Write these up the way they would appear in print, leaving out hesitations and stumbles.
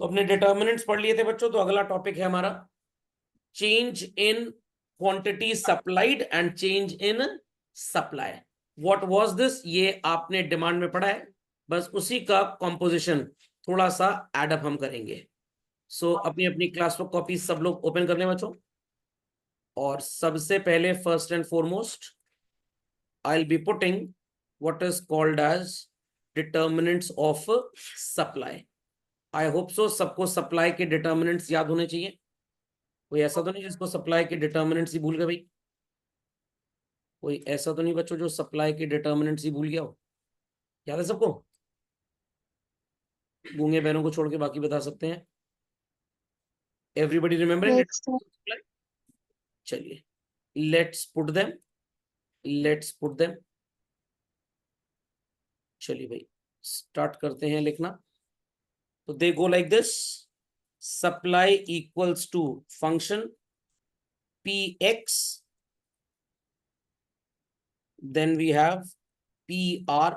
तो अपने डिटर्मिनेंट्स पढ़ लिए थे बच्चों। तो अगला टॉपिक है हमारा change in quantity supplied and change in supply. What was this, ये आपने डिमांड में पढ़ा है, बस उसी का कॉम्पोजिशन थोड़ा सा एडअप हम करेंगे। सो अपनी अपनी क्लास वर्क कॉपी सब लोग ओपन कर लें बच्चों। और सबसे पहले first and foremost I will be putting what is called as determinants of supply. I hope so सबको सप्लाई के डिटर्मिनेंट्स याद होने चाहिए। कोई ऐसा तो नहीं जिसको सप्लाई के डिटर्मिनेंट्स ही भूल गए भाई? कोई ऐसा तो नहीं बच्चों जो सप्लाई के डिटर्मिनेंट्स ही भूल गया हो? याद है सबको? गूंगे बहनों को छोड़ के बाकी बता सकते हैं। Everybody remembering? Yes, sir. चलिए, let's put them, let's put them. चलिए भाई स्टार्ट करते हैं लिखना। तो they go like this, supply equals to function px, then we have PR,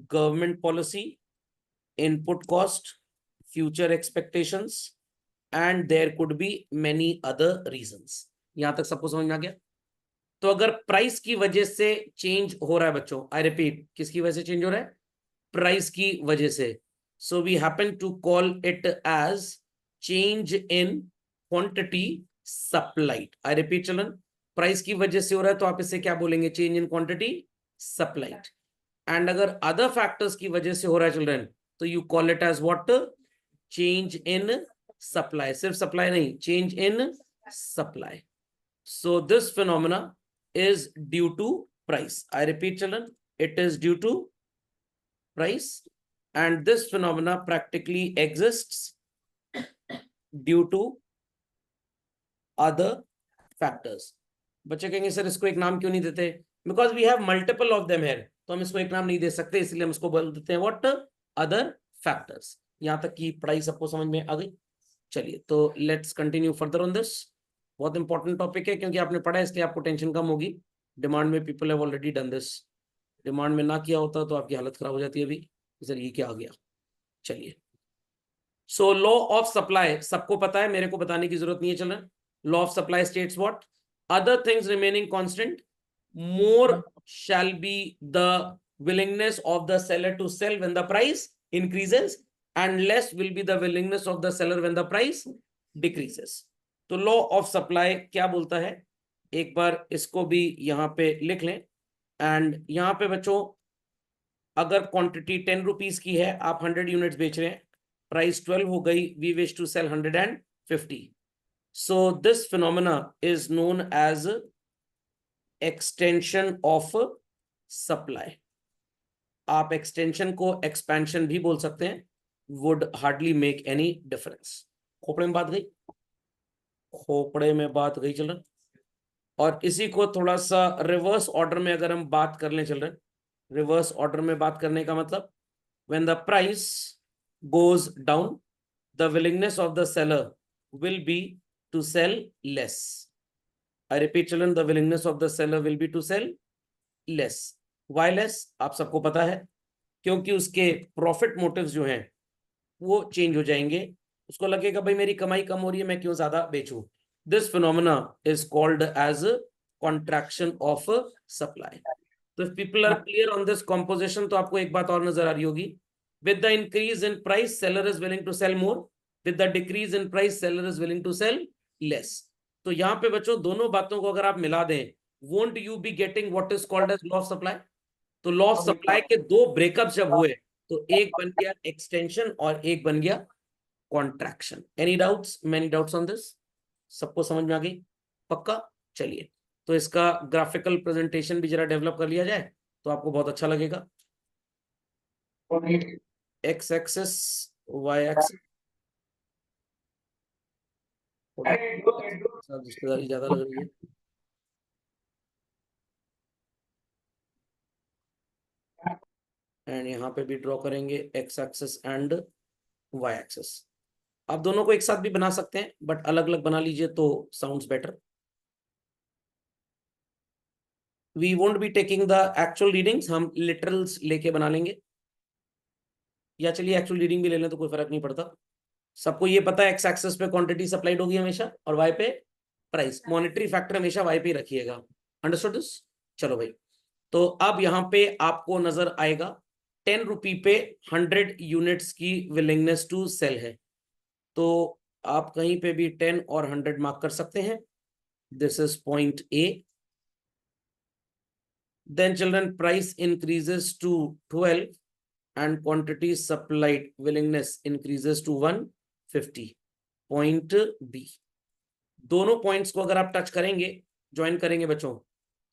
government policy, input cost, future expectations, and there could be many other reasons। यहां तक सबको समझ में आ गया? तो अगर प्राइस की वजह से चेंज हो रहा है बच्चों, आई रिपीट, किसकी वजह से चेंज हो रहा है? प्राइस की वजह से। So we happen to call it as change in quantity supplied. I repeat children, price की वजह से हो रहा है तो आप इसे क्या बोलेंगे? Change in quantity supplied. And अगर अदर फैक्टर्स की वजह से हो रहा है चिल्ड्रन, तो you call it as what? Change in supply. सिर्फ सप्लाई नहीं, change in supply. So this phenomena is due to price. I repeat children, it is due to price, and this phenomena practically exists due to other factors। बच्चे कहेंगे sir इसको एक नाम क्यों नहीं देते? Because we have multiple of them here, तो हम इसको एक नाम नहीं दे सकते, इसलिए हम इसको बोल देते हैं व्हाट? Other factors. यहां तक की पढ़ाई सबको समझ में आ गई? चलिए तो let's continue further on this. बहुत इंपॉर्टेंट टॉपिक है क्योंकि आपने पढ़ा है, इसलिए आपको टेंशन कम होगी। डिमांड में people have already done this. Demand में ना किया होता तो आपकी हालत खराब हो जाती है अभी। सर ये क्या आ गया? चलिए, सो लॉ ऑफ सप्लाई सबको पता है, मेरे को बताने की जरूरत नहीं है। चलन, law of supply states what? Other things remaining constant, more shall be the willingness of the seller to sell when the price increases and less will be the willingness of the seller when the price decreases। तो law of supply क्या बोलता है, एक बार इसको भी यहां पे लिख लें। एंड यहां पे बच्चों अगर क्वांटिटी 10 रुपीज की है, आप 100 यूनिट्स बेच रहे हैं, प्राइस 12 हो गई, we wish to sell 150। So this phenomena is known as extension of supply. आप एक्सटेंशन को एक्सपेंशन भी बोल सकते हैं, would hardly make any difference. खोपड़े में बात गई? खोपड़े में बात गई चिल्ड्रन। और इसी को थोड़ा सा रिवर्स ऑर्डर में अगर हम बात कर लें चिल्ड्रन, रिवर्स ऑर्डर में बात करने का मतलब, when the price goes down, the willingness of the seller will be to sell less। I repeat children, the willingness of the seller will be to sell less। why less? आप सबको पता है, क्योंकि उसके प्रॉफिट मोटिव्स जो हैं वो change हो जाएंगे। उसको लगेगा भाई मेरी कमाई कम हो रही है, मैं क्यों ज्यादा बेचूं। This phenomena is called as contraction of supply. तो if people are clear on this composition, तो आपको एक बात और नजर आ रही होगी, with the increase in price seller is willing to sell more, with the decrease in price seller is willing to sell less. तो यहाँ पे बच्चों दोनों बातों को अगर आप मिला दें, won't you be getting what is called as law of supply? तो लॉ ऑफ सप्लाई के दो ब्रेकअप जब हुए, तो एक बन गया एक्सटेंशन और एक बन गया contraction. Any doubts? Many doubts on this? सबको समझ में आ गई? पक्का? चलिए, तो इसका ग्राफिकल प्रेजेंटेशन भी जरा डेवलप कर लिया जाए तो आपको बहुत अच्छा लगेगा। एक्स एक्सिस, वाई एक्सिस, रिश्तेदारी ज्यादा लग रही है। एंड यहाँ पे भी ड्रॉ करेंगे X axis and Y axis. आप दोनों को एक साथ भी बना सकते हैं, बट अलग अलग बना लीजिए तो sounds better. We won't be taking the actual readings, हम लिटरल्स लेके बना लेंगे, या चलिए एक्चुअल रीडिंग भी ले लें तो कोई फर्क नहीं पड़ता। सबको ये पता है एक्स एक्सिस पे क्वांटिटी सप्लाइड होगी हमेशा और वाई पे प्राइस, मॉनेटरी फैक्टर हमेशा वाई पे रखिएगा। Understood this? चलो भाई, तो अब यहाँ पे आपको नजर आएगा 10 रुपी पे 100 यूनिट्स की विलिंगनेस टू सेल है, तो आप कहीं पे भी 10 और 100 मार्क कर सकते हैं। This is point A. Then children price increases to 12 and quantity supplied willingness increases to 150, point B. दोनों पॉइंट्स को अगर आप टच करेंगे, ज्वाइन करेंगे बच्चों,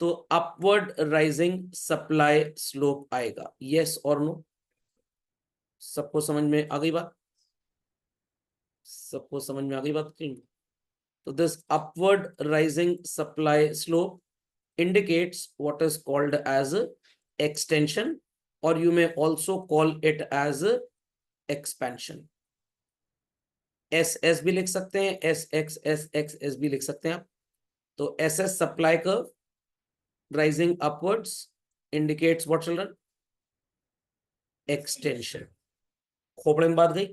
तो अपवर्ड राइजिंग सप्लाई स्लोप आएगा। यस और नो? सबको समझ में आ गई बात? सबको समझ में आ गई बात? तो this upward rising supply slope indicates what is called as extension, or you may also call it as expansion. S S भी लिख सकते हैं, एस एक्स एस भी लिख सकते हैं आप। तो S S supply curve rising upwards indicates what children? Extension. खोपड़े में बात गई?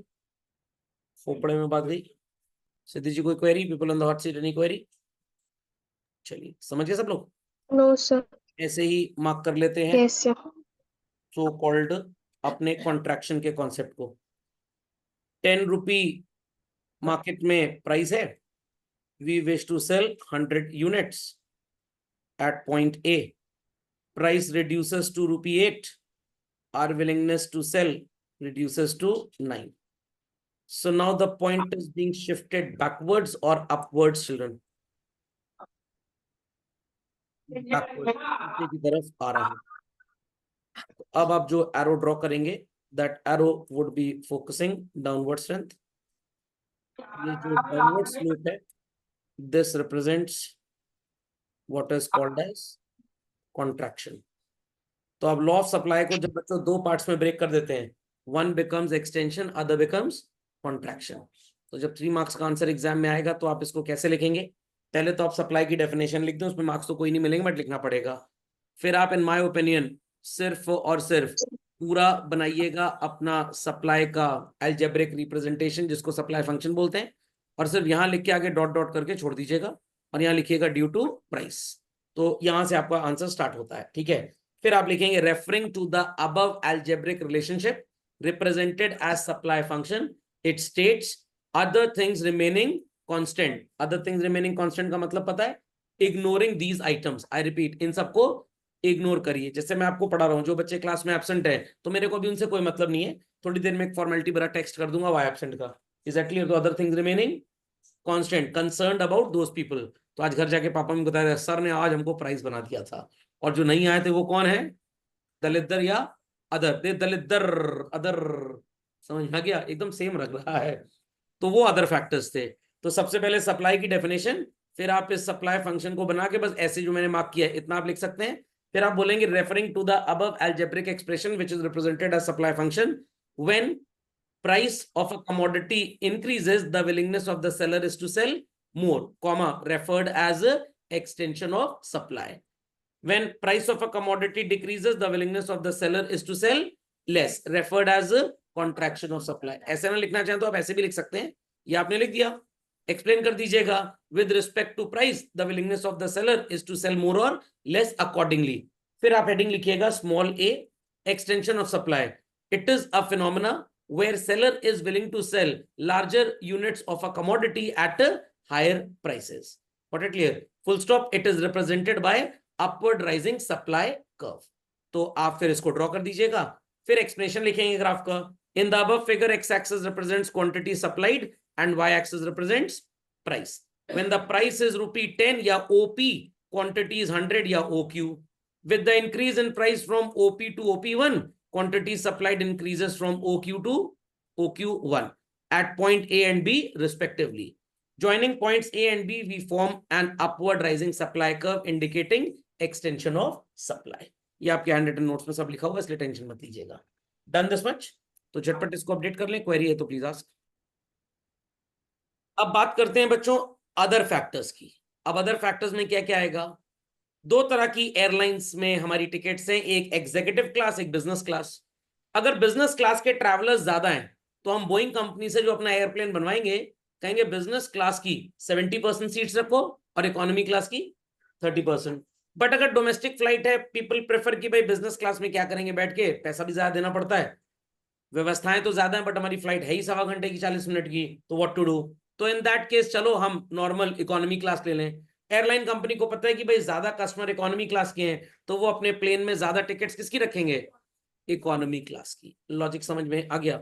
खोपड़े में बात गई? सिद्धि जी कोई query? People on the hot seat, any query? चलिए समझिए सब लोग। No sir. ऐसे ही मार्क कर लेते हैं यस सर। सो कॉल्ड अपने कॉन्ट्रैक्शन के कॉन्सेप्ट को। 10 रुपी मार्केट में प्राइस है, we wish to sell 100 units at point A, price reduces to ₹8, our willingness to sell reduces to 9. So now the point is being shifted backwards or upwards, children? Backwards, नीचे की तरफ आ रहा है। तो अब आप जो एरो ड्रॉ करेंगे, that arrow would be focusing downward strength. ये जो डाउनवर्ड स्लोप है, this represents what is called as contraction. तो अब लॉ ऑफ सप्लाई को जब बच्चों दो पार्ट्स में ब्रेक कर देते हैं, one becomes extension, other becomes contraction. तो जब 3 मार्क्स का आंसर एग्जाम में आएगा तो आप इसको कैसे लिखेंगे? पहले तो आप सप्लाई की डेफिनेशन लिख दें, उसमें मार्क्स तो कोई नहीं मिलेंगे बट लिखना पड़ेगा। फिर आप इन माय ओपिनियन सिर्फ और सिर्फ पूरा बनाइएगा अपना सप्लाई का अलजेब्रिक रिप्रेजेंटेशन, जिसको सप्लाई फंक्शन बोलते हैं, और सिर्फ यहां लिख के आगे डॉट डॉट करके छोड़ दीजिएगा और यहाँ लिखिएगा ड्यू टू प्राइस। तो यहां से आपका आंसर स्टार्ट होता है, ठीक है। फिर आप लिखेंगे referring to the above algebraic relationship represented as supply function, it states other things remaining constant. Other things remaining constant का मतलब पता है? Ignoring these items. I repeat, इन सबको इग्नोर करिए। जैसे मैं आपको पढ़ा रहा हूं, जो बच्चे क्लास में एब्सेंट है तो मेरे को भी उनसे कोई मतलब नहीं है, थोड़ी देर में एक फॉर्मेलिटी भरा टेक्स्ट कर दूंगा वाई एब्सेंट का। Is that clear? तो other things remaining constant, concerned about those people. तो आज घर जाके पापा ने बताया सर ने आज हमको प्राइस बना दिया था, और जो नहीं आए थे वो कौन है? दलिद्र या अदर? दलिद्र अदर, समझ में आ गया? एकदम सेम लग रहा है। तो वो अदर फैक्टर्स थे। तो सबसे पहले सप्लाई की डेफिनेशन, फिर आप इस सप्लाई फंक्शन को बना के बस ऐसे जो मैंने मार्क किया है इतना आप लिख सकते हैं। फिर आप बोलेंगे referring to the above algebraic expression which is represented as supply function when price of a commodity increases, the willingness of the seller is to sell more, comma, referred as a extension of supply. When price of a commodity decreases, the willingness of the seller is to sell less, referred as a contraction of supply. ऐसे ना लिखना चाहें तो आप ऐसे भी लिख सकते हैं, ये आपने लिख दिया, एक्सप्लेन कर दीजिएगा with respect to price the willingness of the seller is to sell more or less accordingly. फिर आप हेडिंग लिखिएगा small a, extension of supply. It is a phenomena where seller is willing to sell larger units of a commodity at higher prices. Got it clear? Full stop. It is represented by upward rising supply curve. तो आप फिर इसको draw कर दीजिएगा, फिर expression लिखेंगे graph का। In the above figure, x-axis represents quantity supplied and y-axis represents price. When the price is ₹10 या OP, quantity is 100 या OQ. With the increase in price from OP to OP1, quantity supplied increases from OQ to OQ1 at point A and B respectively. Joining points A and B, we form an upward rising supply curve indicating extension of supply. ये आपके handwritten notes में सब लिखा हुआ, इसलिए tension मत लीजिएगा। Done this much? तो झटपट इसको अपडेट कर लें, क्वेरी है तो प्लीज आस्क। अब बात करते हैं बच्चों अदर फैक्टर्स की। अब अदर फैक्टर्स में क्या क्या आएगा? दो तरह की एयरलाइंस में हमारी टिकट्स हैं, एक एग्जीक्यूटिव क्लास, एक बिजनेस क्लास। अगर बिजनेस क्लास के ट्रैवलर्स ज्यादा हैं तो हम बोइंग कंपनी से जो अपना एयरप्लेन बनवाएंगे, कहेंगे बिजनेस क्लास की 70% सीट्स रखो और इकोनॉमी क्लास की 30%। बट अगर डोमेस्टिक फ्लाइट है, पीपल प्रेफर कि भाई बिजनेस क्लास में क्या करेंगे बैठ के, पैसा भी ज्यादा देना पड़ता है, व्यवस्थाएं तो ज्यादा है, बट हमारी फ्लाइट है ही 1.25 घंटे की 40 मिनट की, तो व्हाट टू डू। तो इन दैट केस चलो हम नॉर्मल इकोनॉमी क्लास ले लें। एयरलाइन कंपनी को पता है कि भाई ज्यादा कस्टमर इकोनॉमी क्लास के हैं, तो वो अपने प्लेन में ज्यादा टिकट्स किसकी रखेंगे, इकोनॉमी क्लास की। लॉजिक समझ में आ गया।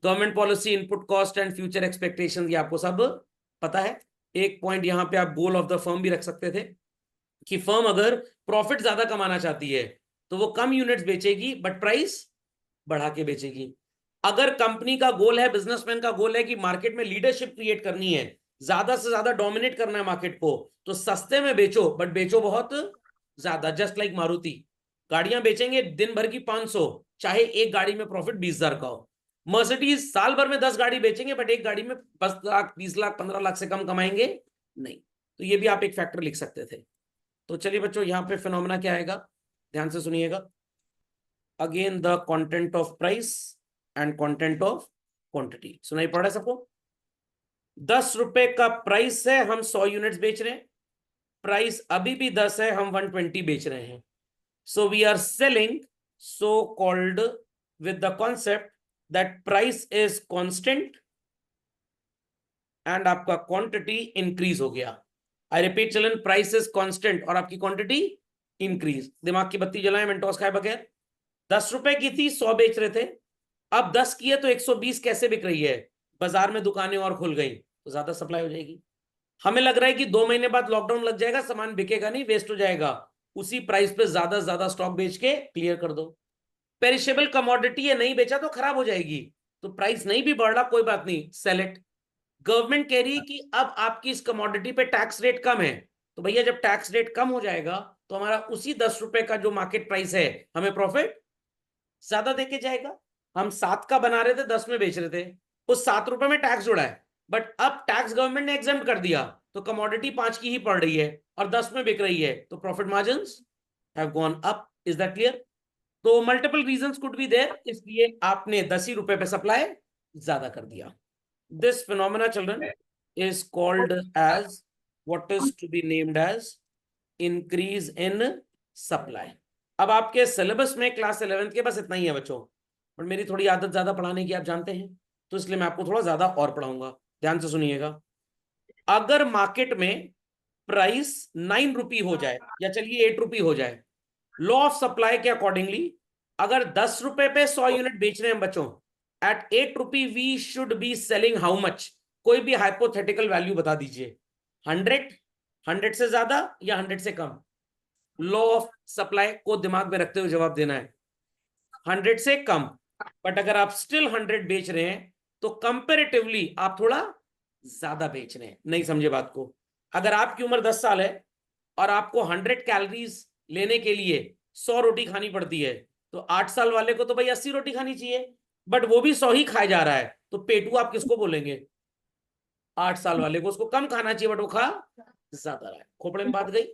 Government policy, input cost and future expectations, ये आपको सब पता है। एक पॉइंट यहां पे आप गोल ऑफ द फर्म भी रख सकते थे कि फर्म अगर प्रॉफिट ज्यादा कमाना चाहती है तो वो कम यूनिट्स बेचेगी बट प्राइस बढ़ा के बेचेगी। अगर कंपनी का गोल है, बिजनेसमैन का गोल है कि मार्केट में लीडरशिप क्रिएट करनी है, ज्यादा से ज्यादा डोमिनेट करना है मार्केट को, तो सस्ते में बेचो बट बेचो बहुत ज्यादा। जस्ट लाइक मारुति, गाड़ियां बेचेंगे दिन भर की 500, चाहे एक गाड़ी में प्रॉफिट 20,000 का हो। मर्सिडीज साल भर में 10 गाड़ी बेचेंगे बट एक गाड़ी में 10 लाख 20 लाख 15 लाख से कम कमाएंगे नहीं। तो ये भी आप एक फैक्टर लिख सकते थे। तो चलिए बच्चों, यहां पे फिनोमेना क्या आएगा, ध्यान से सुनिएगा। Again the content of price and content of quantity. सुनाई पड़ रहा है सबको? 10 रुपए का प्राइस है, हम 100 यूनिट्स बेच रहे हैं, प्राइस अभी भी 10 है, हम 120 बेच रहे हैं। So we are selling so called with the concept that price is constant and आपका क्वांटिटी इंक्रीज हो गया। I repeat children, price is constant और आपकी क्वांटिटी इंक्रीज। दिमाग की बत्ती जलाएं मेंटोस खाए बगैर। 10 रुपए की थी, 100 बेच रहे थे, अब 10 की है तो 120 कैसे बिक रही है? बाजार में दुकानें और खुल गई तो ज्यादा सप्लाई हो जाएगी। हमें लग रहा है कि 2 महीने बाद लॉकडाउन लग जाएगा, सामान बिकेगा नहीं, वेस्ट हो जाएगा, उसी प्राइस पे ज्यादा से ज्यादा स्टॉक बेच के क्लियर कर दो। पेरिशेबल कमोडिटी है, नहीं बेचा तो खराब हो जाएगी, तो प्राइस नहीं भी बढ़ रहा कोई बात नहीं, सेल इट। गवर्नमेंट कह रही है कि अब आपकी इस कमोडिटी पे टैक्स रेट कम है, तो भैया जब टैक्स रेट कम हो जाएगा तो हमारा उसी 10 रुपए का जो मार्केट प्राइस है, हमें प्रॉफिट ज्यादा देके जाएगा। हम 7 का बना रहे थे, 10 में बेच रहे थे, उस 7 रुपए में टैक्स जुड़ा है, बट अब टैक्स गवर्नमेंट ने एग्जेम्प्ट कर दिया, तो कमोडिटी 5 की ही पड़ रही है और 10 में बिक रही है, तो profit margins have gone up. Is that clear? तो multiple reasons could be there, इसलिए आपने 10 ही रुपए पे सप्लाई ज्यादा कर दिया। This phenomena children is called as what is to be named as increase in supply. अब आपके सिलेबस में क्लास 11th के बस इतना ही है बच्चों, और मेरी थोड़ी आदत ज्यादा पढ़ाने की आप जानते हैं, तो इसलिए मैं आपको थोड़ा ज्यादा और पढ़ाऊंगा। ध्यान से सुनिएगा। अगर मार्केट में प्राइस 9 रुपी हो जाए, या चलिए 8 रुपी हो जाए, लॉ ऑफ सप्लाई के अकॉर्डिंगली अगर 10 रुपए पे 100 यूनिट बेच रहे हैं बच्चों, at 8 rupee we should be selling how much? कोई भी हाइपोथेटिकल वैल्यू बता दीजिए। 100, 100 से ज्यादा या 100 से कम? लॉ ऑफ सप्लाई को दिमाग में रखते हुए जवाब देना है। 100 से कम। बट अगर आप स्टिल 100 बेच रहे हैं तो कंपेरेटिवली आप थोड़ा ज्यादा बेच रहे हैं। नहीं समझे बात को? अगर आपकी उम्र 10 साल है और आपको 100 कैलोरीज लेने के लिए 100 रोटी खानी पड़ती है, तो 8 साल वाले को तो भाई 80 रोटी खानी चाहिए, बट वो भी 100 ही खाया जा रहा है, तो पेटू आप किसको बोलेंगे? 8 साल वाले को। उसको कम खाना चाहिए बट वो खा ज्यादा रहा है। खोपड़े में बात गई।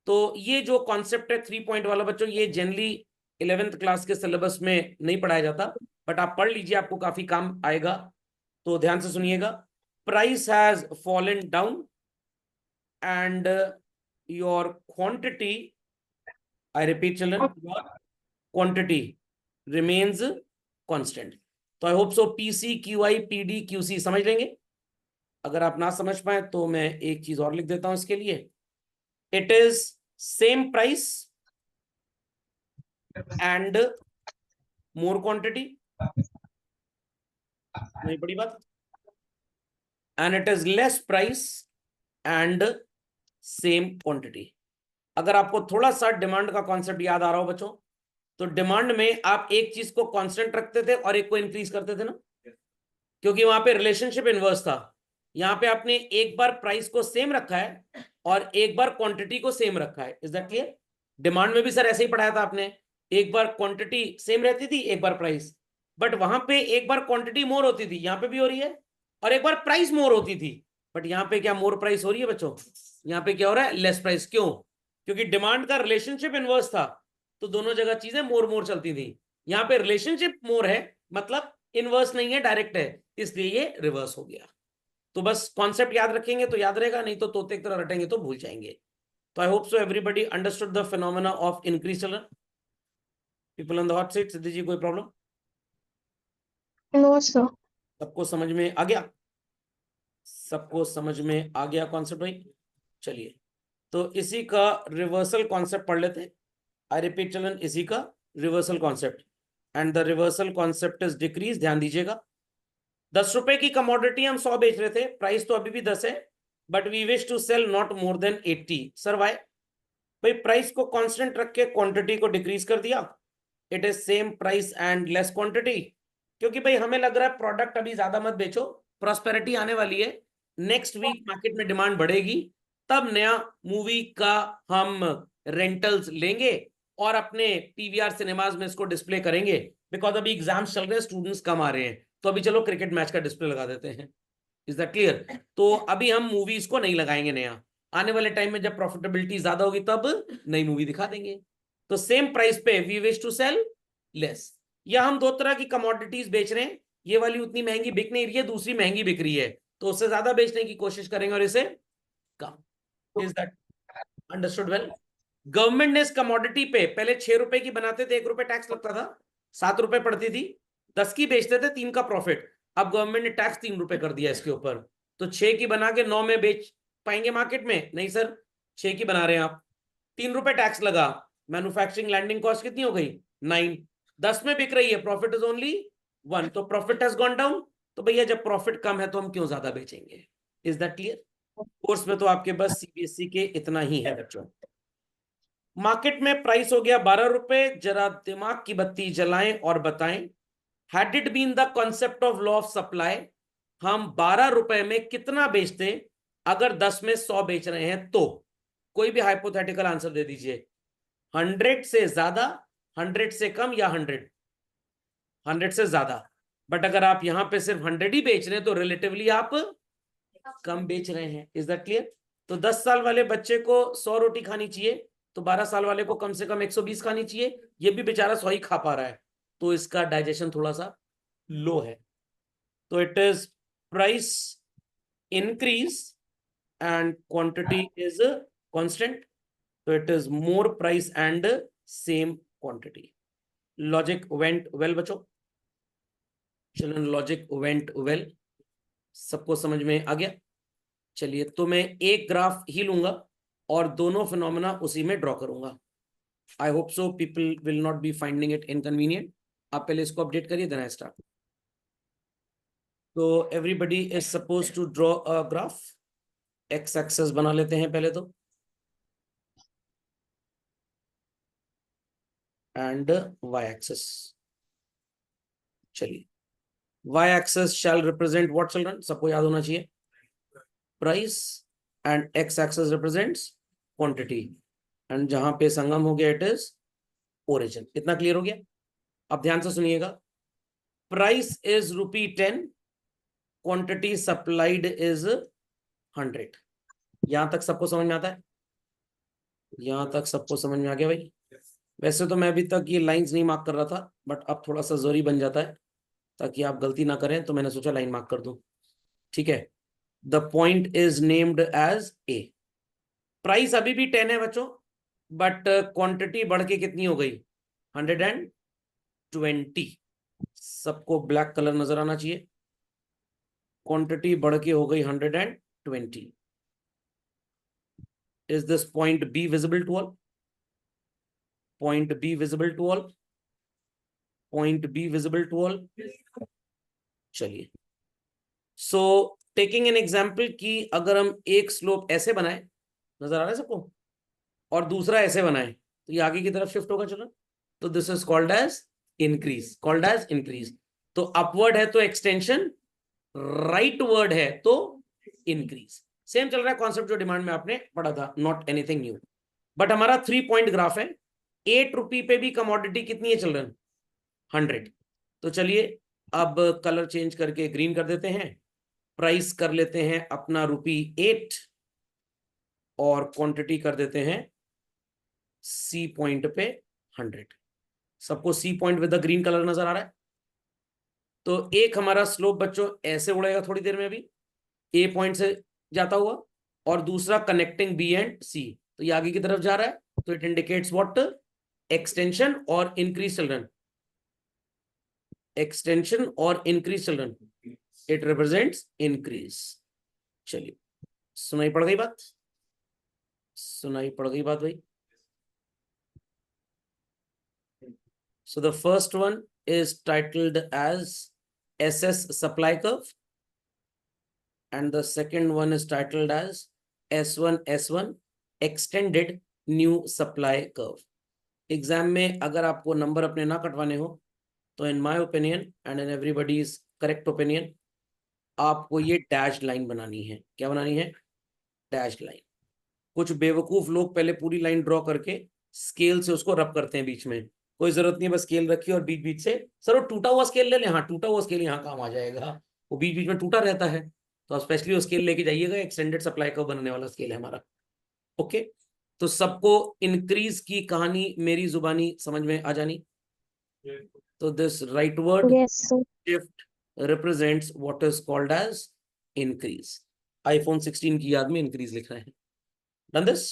तो ये जो कॉन्सेप्ट है 3 पॉइंट वाला बच्चों, ये जनरली 11th क्लास के सिलेबस में नहीं पढ़ाया जाता, बट आप पढ़ लीजिए, आपको काफी काम आएगा। तो ध्यान से सुनिएगा। Price has fallen down and your quantity, I repeat children, your quantity remains constant. तो I hope so PC QI PD QC समझ लेंगे। अगर आप ना समझ पाए तो मैं एक चीज और लिख देता हूं इसके लिए। It is same price and more quantity, नहीं बड़ी बात, and it is less price and same quantity. अगर आपको थोड़ा सा डिमांड का कॉन्सेप्ट याद आ रहा हो बच्चों, तो डिमांड में आप एक चीज को कांस्टेंट रखते थे और एक को इंक्रीज करते थे ना, क्योंकि वहां पे रिलेशनशिप इनवर्स था। यहां पे आपने एक बार प्राइस को सेम रखा है और एक बार क्वांटिटी को सेम रखा है। Is that clear? डिमांड में भी सर ऐसे ही पढ़ाया था आपने, एक बार क्वांटिटी सेम रहती थी, एक बार प्राइस, बट वहां पे एक बार क्वांटिटी मोर होती थी, यहां पे भी हो रही है, और एक बार प्राइस मोर होती थी, बट यहां पे क्या मोर प्राइस हो रही है बच्चों? यहां पे क्या हो रहा है? Less price. क्यों? क्योंकि डिमांड का रिलेशनशिप इनवर्स था, तो दोनों जगह चीजें मोर मोर चलती थी। यहां पे रिलेशनशिप मोर है, मतलब इनवर्स नहीं है, डायरेक्ट है, इसलिए ये रिवर्स हो गया। तो बस कॉन्सेप्ट याद रखेंगे तो याद रहेगा, नहीं तो तोते की तरह रटेंगे तो भूल जाएंगे। तो I hope so everybody understood the phenomena of increase children. People on the hot seat, Siddhi ji कोई प्रॉब्लम? No sir. सबको समझ में आ गया? सबको समझ में आ गया कॉन्सेप्ट भाई? चलिए, तो इसी का रिवर्सल कॉन्सेप्ट पढ़ लेते हैं। आई रिपीट चिल्ड्रन, इसी का reversal concept, and the reversal concept is decrease. ध्यान दीजिएगा, 10 रुपए की कमोडिटी हम 100 बेच रहे थे, प्राइस तो अभी भी 10 है, but we wish to sell not more than 80। Sir why? भाई प्राइस को कांस्टेंट रख के क्वांटिटी को डिक्रीज कर दिया, it is same price and less quantity. क्योंकि भाई हमें लग रहा है प्रोडक्ट अभी ज्यादा मत बेचो, प्रॉस्पेरिटी आने वाली है, नेक्स्ट वीक मार्केट में डिमांड बढ़ेगी, तब नया मूवी का हम रेंटल्स लेंगे और अपने पीवीआर सिनेमाज में इसको डिस्प्ले करेंगे। बिकॉज अभी एग्जाम्स चल रहे हैं, स्टूडेंट्स कम आ रहे हैं, तो अभी चलो क्रिकेट मैच का डिस्प्ले लगा देते हैं। Is that clear? तो अभी हम मूवीज को नहीं लगाएंगे नया, आने वाले टाइम में जब प्रॉफिटेबिलिटी ज्यादा होगी तब नई मूवी दिखा देंगे। तो सेम प्राइस पे we wish to sell less. या हम दो तरह की कमोडिटीज बेच रहे हैं, ये वाली उतनी महंगी बिक नहीं रही है, दूसरी महंगी बिक रही है, तो उससे ज्यादा बेचने की कोशिश करेंगे और इसे कम। Is that understood well? Government ने इस कमोडिटी पे पहले 6 रुपए की बनाते थे, 1 रुपए टैक्स लगता था, 7 रुपए पड़ती थी, 10 की बेचते थे, 3 का प्रॉफिट। अब गवर्नमेंट ने टैक्स 3 रुपए कर दिया इसके ऊपर, तो 6 की बना के 9 में बेच पाएंगे मार्केट में? नहीं सर, 6 की बना रहे हैं आप, 3 रुपए टैक्स लगा, मैन्युफैक्चरिंग लैंडिंग कॉस्ट कितनी हो गई? 9। 10 में बिक रही है, प्रॉफिट इज ओनली 1, तो प्रॉफिट हैज गॉन डाउन। तो भैया जब प्रॉफिट कम है तो हम क्यों ज्यादा बेचेंगे? Is that clear? कोर्स में तो आपके बस सीबीएसई के इतना ही है बच्चों। मार्केट में प्राइस हो गया 12 रुपए, जरा दिमाग की बत्ती जलाएं और बताएं, had it been the concept of law of supply, हम 12 रुपए में कितना बेचते अगर 10 में 100 बेच रहे हैं तो? कोई भी हाइपोथेटिकल आंसर दे दीजिए। 100 से ज्यादा, 100 से कम, या 100? 100 से ज्यादा। बट अगर आप यहां पे सिर्फ 100 ही बेच रहे हैं तो रिलेटिवली आप कम बेच रहे हैं। Is that clear? तो 10 साल वाले बच्चे को 100 रोटी खानी चाहिए, तो 12 साल वाले को कम से कम 120 खानी चाहिए, ये भी बेचारा 100 ही खा पा रहा है, तो इसका डाइजेशन थोड़ा सा लो है। तो it is price increase and quantity is constant, तो it is more price and same quantity. Logic went well बच्चों? Children logic went well? सबको समझ में आ गया? चलिए, तो मैं एक ग्राफ ही लूंगा और दोनों फिनोमेना उसी में ड्रॉ करूंगा। I hope so people will not be finding it inconvenient. आप पहले इसको अपडेट करिए, देन आई स्टार्ट। तो everybody is suppose to draw a graph. X axis बना लेते हैं पहले तो, एंड वाई एक्सेस। चलिए, Y axis shall represent what children? सबको याद होना चाहिए, price, and X axis represents quantity, and जहां पे संगम हो गया इट इज ओरिजिन। इतना क्लियर हो गया? अब ध्यान से सुनिएगा, price is ₹10, quantity supplied is 100। यहां तक सबको समझ में आता है? यहां तक सबको समझ में आ गया भाई? वैसे तो मैं अभी तक ये लाइंस नहीं मार्क कर रहा था, बट अब थोड़ा सा जरूरी बन जाता है ताकि आप गलती ना करें, तो मैंने सोचा लाइन मार्क कर दूं। ठीक है, the point is named as A. Price अभी भी 10 है बच्चों, बट क्वांटिटी बढ़ के कितनी हो गई? 120। सबको ब्लैक कलर नजर आना चाहिए, क्वांटिटी बढ़ के हो गई 120। Is this point B visible to all? Point B visible to all? Point B visible to all? चलिए, सो टेकिंग एन एग्जाम्पल कि अगर हम एक स्लोप ऐसे बनाए, नजर आ रहा है सबको, और दूसरा ऐसे बनाए, तो ये आगे की तरफ शिफ्ट होगा। चलो, तो this is called as increase, called as increase. तो अपवर्ड है तो एक्सटेंशन, राइट वर्ड है तो इंक्रीज। सेम चल रहा है कॉन्सेप्ट जो डिमांड में आपने पढ़ा था, नॉट एनीथिंग न्यू। बट हमारा 3 पॉइंट ग्राफ है, 8 रुपी पे भी कमोडिटी कितनी है चिल्ड्रन? 100। तो चलिए, अब कलर चेंज करके ग्रीन कर देते हैं, प्राइस कर लेते हैं अपना ₹8, और क्वांटिटी कर देते हैं सी पॉइंट पे 100। सबको see point with the green colour नजर आ रहा है? तो एक हमारा स्लोप बच्चों ऐसे उड़ेगा थोड़ी देर में, अभी ए पॉइंट से जाता हुआ, और दूसरा कनेक्टिंग बी एंड सी, तो ये आगे की तरफ जा रहा है, तो इट इंडिकेट्स व्हाट, एक्सटेंशन और इंक्रीज चिल्ड्रन, एक्सटेंशन और increase children, it represents increase. चलिए, सुनाई पड़ गई बात, सुनाई पड़ गई बात भाई। So the first one is titled as SS supply curve, and the second one is titled as S1 extended new supply curve. Exam में अगर आपको नंबर अपने ना कटवाने हो तो in my opinion and in everybody's correct opinion, आपको ये डैश लाइन बनानी है। क्या बनानी है? Dash line. कुछ बेवकूफ लोग पहले पूरी लाइन ड्रॉ करके स्केल से उसको रब करते हैं बीच में, कोई जरूरत नहीं है, बस स्केल रखी और बीच बीच से, सर वो टूटा हुआ स्केल ले लें, हाँ टूटा हुआ स्केल यहाँ काम आ जाएगा, वो बीच बीच में टूटा रहता है, तो आप स्पेशली वो स्केल लेके जाइएगा, एक्सटेंडेड सप्लाई का बनने वाला स्केल है हमारा। ओके, तो सबको इंक्रीज की कहानी मेरी जुबानी समझ में आ जानी। तो this rightward shift represents what is called as increase. IPhone 16 की याद में इंक्रीज लिख रहे हैं। Done this.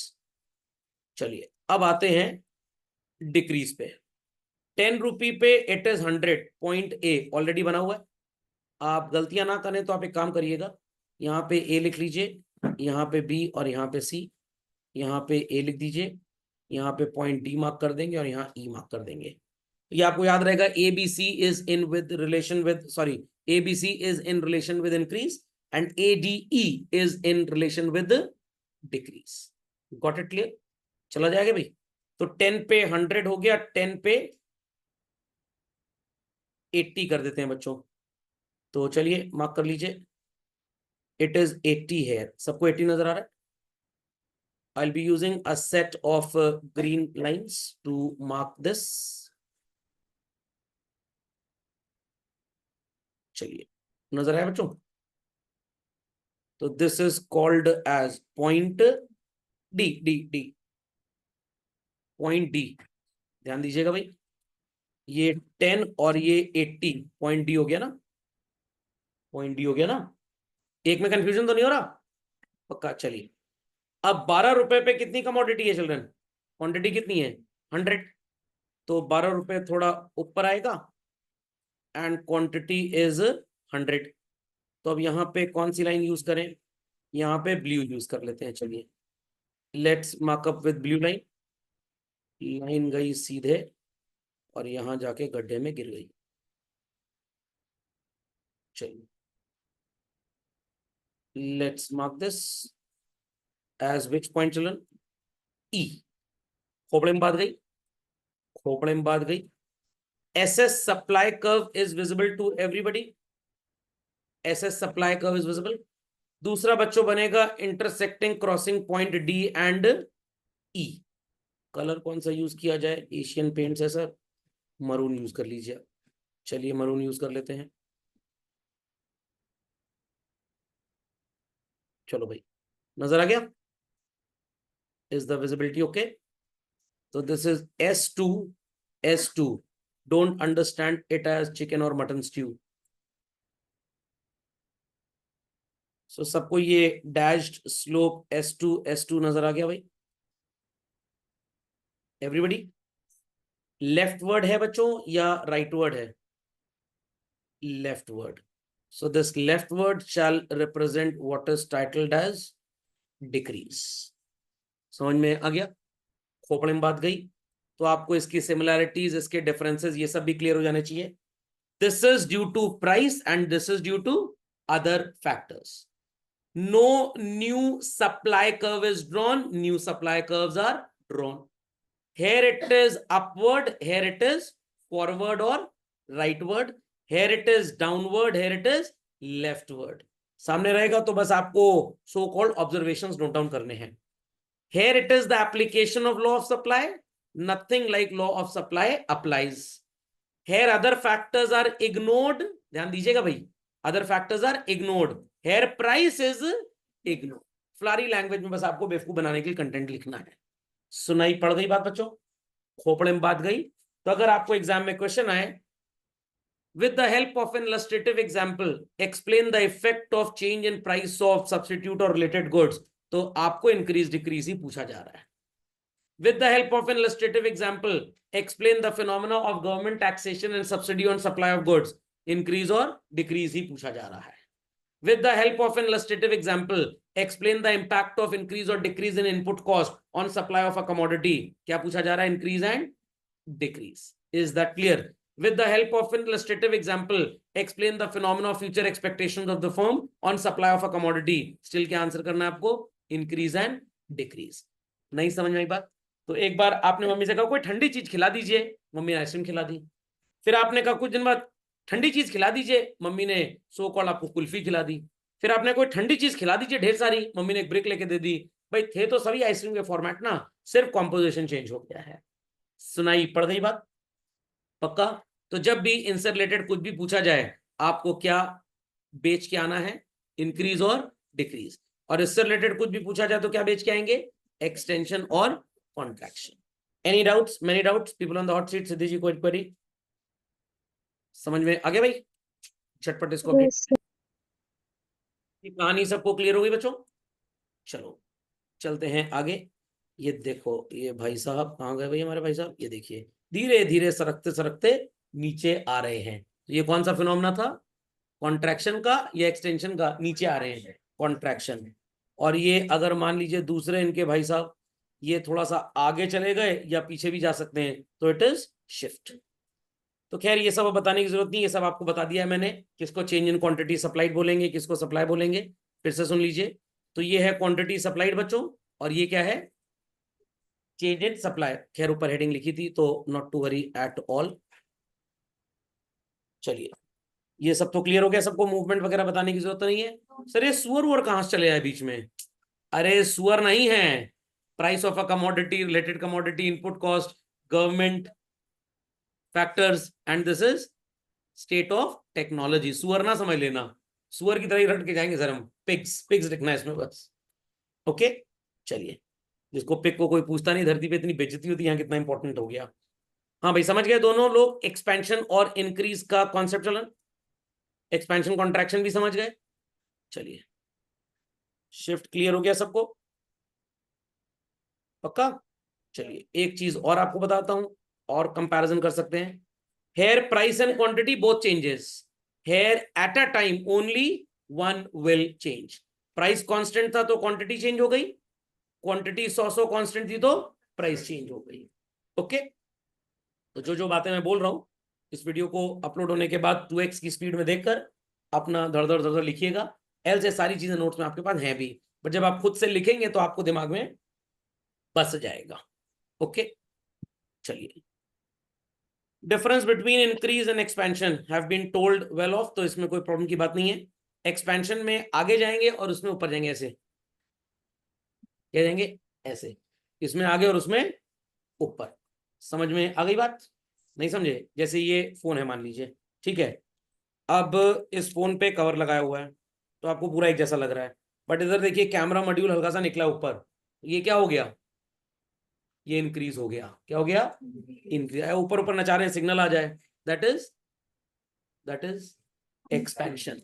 चलिए अब आते हैं डिक्रीज पे। 10 रुपी पे it is 100, point A already बना हुआ है। आप गलतियां ना करें तो आप एक काम करिएगा, यहाँ पे ए लिख लीजिए, यहाँ पे बी और यहाँ पे सी, यहाँ पे ए लिख दीजिए, यहाँ पे पॉइंट डी मार्क कर देंगे और यहाँ ई मार्क कर देंगे। ये आपको याद रहेगा, A B C is in with relation with, sorry, A B C is in relation with increase and A D E is in relation with decrease. Got it clear? चला जाएगा भाई। तो 10 पे 100 हो गया, 10 पे 80 कर देते हैं बच्चों। तो चलिए मार्क कर लीजिए, इट इज 80 है। सबको 80 नजर आ रहा है? I'll be using a set of green lines to mark this. चलिए, नजर आया बच्चों? तो this is called as point D, D D, point D. ध्यान दीजिएगा भाई, ये 10 और ये 80 पॉइंट डी हो गया ना, पॉइंट डी हो गया ना, एक में कंफ्यूजन तो नहीं हो रहा? पक्का। चलिए, अब 12 रुपए पे कितनी कमोडिटी है चिल्ड्रन? क्वांटिटी कितनी है? 100, तो 12 रुपए थोड़ा ऊपर आएगा एंड क्वांटिटी इज 100। तो अब यहाँ पे कौन सी लाइन यूज करें? यहाँ पे ब्लू यूज कर लेते हैं। चलिए, let's markup with blue line. Line गई सीधे और यहां जाके गड्ढे में गिर गई। चलिए, let's mark this as which point children? E. खोपड़े में बात गई, खोपड़े में बात गई। SS supply curve is visible to everybody, SS supply curve is visible. दूसरा बच्चों बनेगा intersecting crossing point D and E. Colour कौन सा यूज किया जाए? एशियन पेंट्स है सर, मरून यूज कर लीजिए। चलिए मरून यूज कर लेते हैं। चलो भाई, नजर आ गया? Is the visibility okay? तो this is S2, S2, don't understand it as chicken और मटन स्ट्यू। सो सबको ये डैश्ड स्लोप S2, S2 नजर आ गया भाई? एवरीबॉडी? लेफ्ट वर्ड है बच्चों या राइट वर्ड है? Leftward. So this leftward shall represent what is titled as decrease. समझ में आ गया? खोपड़े में बात गई, तो आपको इसकी सिमिलैरिटीज, इसके डिफरेंसेस, ये सब भी क्लियर हो जाने चाहिए। This is due to price and this is due to other factors. No new supply curve is drawn, new supply curves are drawn. Here it is upward, here it is forward or rightward, here it is downward, here it is leftward. सामने रहेगा तो बस आपको so called observations note down करने हैं। Here it is the application of law of supply, nothing like law of supply applies. Here other factors are ignored, ध्यान दीजिएगा भाई, other factors are ignored. Here price is ignored. Phulari language में बस आपको बेवकूफ बनाने के लिए कंटेंट लिखना है। सुनाई पड़ गई बात बच्चों? खोपड़े में बात गई? तो अगर आपको एग्जाम में क्वेश्चन आए With the help of an illustrative example, explain the effect of change in price of substitute or related goods. तो आपको increase decrease ही पूछा जा रहा है. With the help of an illustrative example, explain the phenomena of government taxation and subsidy on supply of goods. Increase or decrease ही पूछा जा रहा है. With the help of an illustrative example, explain the impact of increase or decrease in input cost on supply of a commodity. क्या पूछा जा रहा है? Increase and decrease. Is that clear? With the help of an illustrative example, explain the phenomena of future expectations of the firm on supply of a commodity. Still क्या answer करना है आपको? Increase and decrease. नहीं समझ में आई बात? तो एक बार आपने मम्मी से कहा कोई ठंडी चीज खिला दीजिए, मम्मी ने आइसक्रीम खिला दी. फिर आपने कहा कुछ दिन बाद ठंडी चीज खिला दीजिए, मम्मी ने सो कॉल्ड आपको कुल्फी खिला दी. फिर आपने कोई ठंडी चीज खिला दीजिए ढेर सारी, मम्मी ने एक ब्रेक लेके दे दी. भाई थे तो सभी आइसक्रीम के फॉर्मेट ना, सिर्फ कॉम्पोजिशन चेंज हो गया है. सुनाई पड़ गई बात? पक्का? तो जब भी इनसे रिलेटेड कुछ भी पूछा जाए, आपको क्या बेच के आना है? इंक्रीज और डिक्रीज. और इससे रिलेटेड कुछ भी पूछा जाए तो क्या बेच के आएंगे? एक्सटेंशन और contraction. Any doubts? Many doubts? People on the hot seat. Siddhi ji कोई क्वेरी? समझ में आ गया भाई? झटपट इसको अपडेट. कहानी सबको क्लियर होगी बच्चों? चलो चलते हैं आगे. ये देखो, ये भाई साहब कहाँ गए भाई हमारे भाई साहब? ये देखिए धीरे धीरे सरकते सरकते नीचे आ रहे हैं. तो ये कौन सा फिनोमेना था? कॉन्ट्रैक्शन का या एक्सटेंशन का? नीचे आ रहे हैं, कॉन्ट्रैक्शन. और ये अगर मान लीजिए दूसरे इनके भाई साहब ये थोड़ा सा आगे चले गए या पीछे भी जा सकते हैं, तो इट इज शिफ्ट. तो खैर ये सब बताने की जरूरत नहीं, ये सब आपको बता दिया है मैंने. किसको चेंज इन क्वांटिटी सप्लाइड बोलेंगे, किसको सप्लाई बोलेंगे, फिर से सुन लीजिए. तो ये है क्वांटिटी सप्लाइड बच्चों, और ये क्या है? Change in supply. खैर ऊपर हेडिंग लिखी थी तो not to worry at all. चलिए ये सब तो क्लियर हो गया सबको, मूवमेंट वगैरह बताने की जरूरत नहीं है. सर ये सुअर वुअर कहां से चले आए बीच में? अरे सुअर नहीं है, price of a commodity, related commodity, input cost, government factors, and this is state of technology. सुअर ना समझ लेना, सुअर की तरह ही रट के जाएंगे सर हम. पिग्स, पिग्स लिखना है इसमें बस. ओके चलिए. जिसको पिग को कोई पूछता नहीं, धरती पे इतनी बेइज्जती होती है, यहाँ कितना इंपॉर्टेंट हो गया. हाँ भाई समझ गए दोनों लोग एक्सपेंशन और इंक्रीज का कॉन्सेप्ट चलन? एक्सपेंशन कॉन्ट्रैक्शन भी समझ गए? चलिए शिफ्ट क्लियर हो गया सबको? पक्का? चलिए एक चीज और आपको बताता हूं, और कंपैरिजन कर सकते हैं. Here price and quantity both changes. Here at a time only one will change. Price constant था तो क्वांटिटी चेंज हो गई, क्वांटिटी 100 कांस्टेंट थी तो प्राइस चेंज हो गई. ओके तो जो जो बातें मैं बोल रहा हूं, इस वीडियो को अपलोड होने के बाद 2x की स्पीड में देखकर अपना धड़ धड़ धड़ लिखिएगा. एल से सारी चीजें नोट्स में आपके पास हैं भी, बट जब आप खुद से लिखेंगे तो आपको दिमाग में बस जाएगा. ओके चलिए. Difference between increase and expansion have been told well off. तो इसमें कोई प्रॉब्लम की बात नहीं है. एक्सपेंशन में आगे जाएंगे और उसमें ऊपर जाएंगे, ऐसे क्या जाएंगे? ऐसे. इसमें आगे और उसमें ऊपर. समझ में आ गई बात? नहीं समझे? जैसे ये फोन है मान लीजिए, ठीक है. अब इस फोन पे कवर लगाया हुआ है तो आपको पूरा एक जैसा लग रहा है, बट इधर देखिए कैमरा मॉड्यूल हल्का सा निकला ऊपर. ये क्या हो गया? ये इंक्रीज हो गया. क्या हो गया? इंक्रीज. ऊपर ऊपर नचा रहे हैं, सिग्नल आ जाए, दैट इज एक्सपेंशन.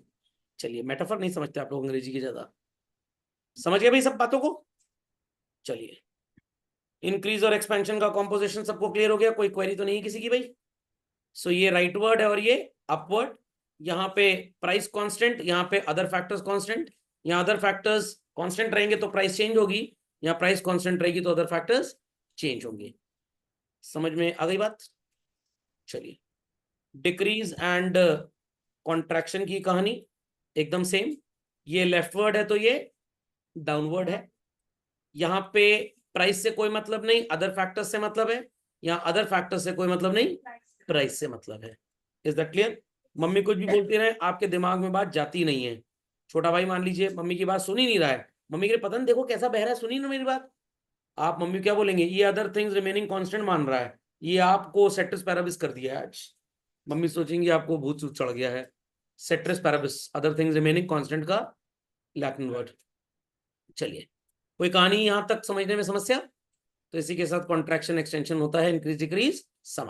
चलिए मेटाफर नहीं समझते आप लोग अंग्रेजी की ज्यादा. समझ गए भाई सब बातों को? चलिए इंक्रीज और एक्सपेंशन का कॉम्पोजिशन सबको क्लियर हो गया? कोई क्वेरी तो नहीं किसी की भाई? सो ये राइट वर्ड है और ये अपवर्ड. यहाँ पे प्राइस कांस्टेंट, यहाँ पे अदर फैक्टर्स कांस्टेंट. यहाँ अदर फैक्टर्स कांस्टेंट रहेंगे तो प्राइस चेंज होगी, यहाँ प्राइस कांस्टेंट रहेगी तो अदर फैक्टर्स चेंज होंगे. समझ में आ गई बात? चलिए डिक्रीज एंड कॉन्ट्रैक्शन की कहानी एकदम सेम. ये लेफ्टवर्ड है तो ये डाउनवर्ड है. यहाँ पे प्राइस से कोई मतलब नहीं, अदर फैक्टर्स से मतलब है. यहाँ अदर फैक्टर्स से कोई मतलब नहीं, प्राइस से मतलब है. Is that clear? मम्मी कुछ भी बोलती रहे, आपके दिमाग में बात जाती नहीं है. छोटा भाई मान लीजिए मम्मी की बात सुन ही नहीं रहा है, मम्मी के पता नहीं देखो कैसा बह रहा है, सुनी ना मेरी बात. आप मम्मी क्या बोलेंगे? ये अदर थिंग्स रिमेनिंग कांस्टेंट मान रहा है, ये आपको सेट्रिस पैराबिस कर दिया है आज. मम्मी सोचेंगे आपको भूत सूत चढ़ गया है. सेट्रिस पैराबिस, अदर थिंग्स रिमेनिंग कांस्टेंट का लैटिन वर्ड. चलिए कोई कहानी यहां तक समझने में समस्या? तो इसी के साथ कॉन्ट्रैक्शन एक्सटेंशन होता है, इंक्रीज डिक्रीज समाप्त.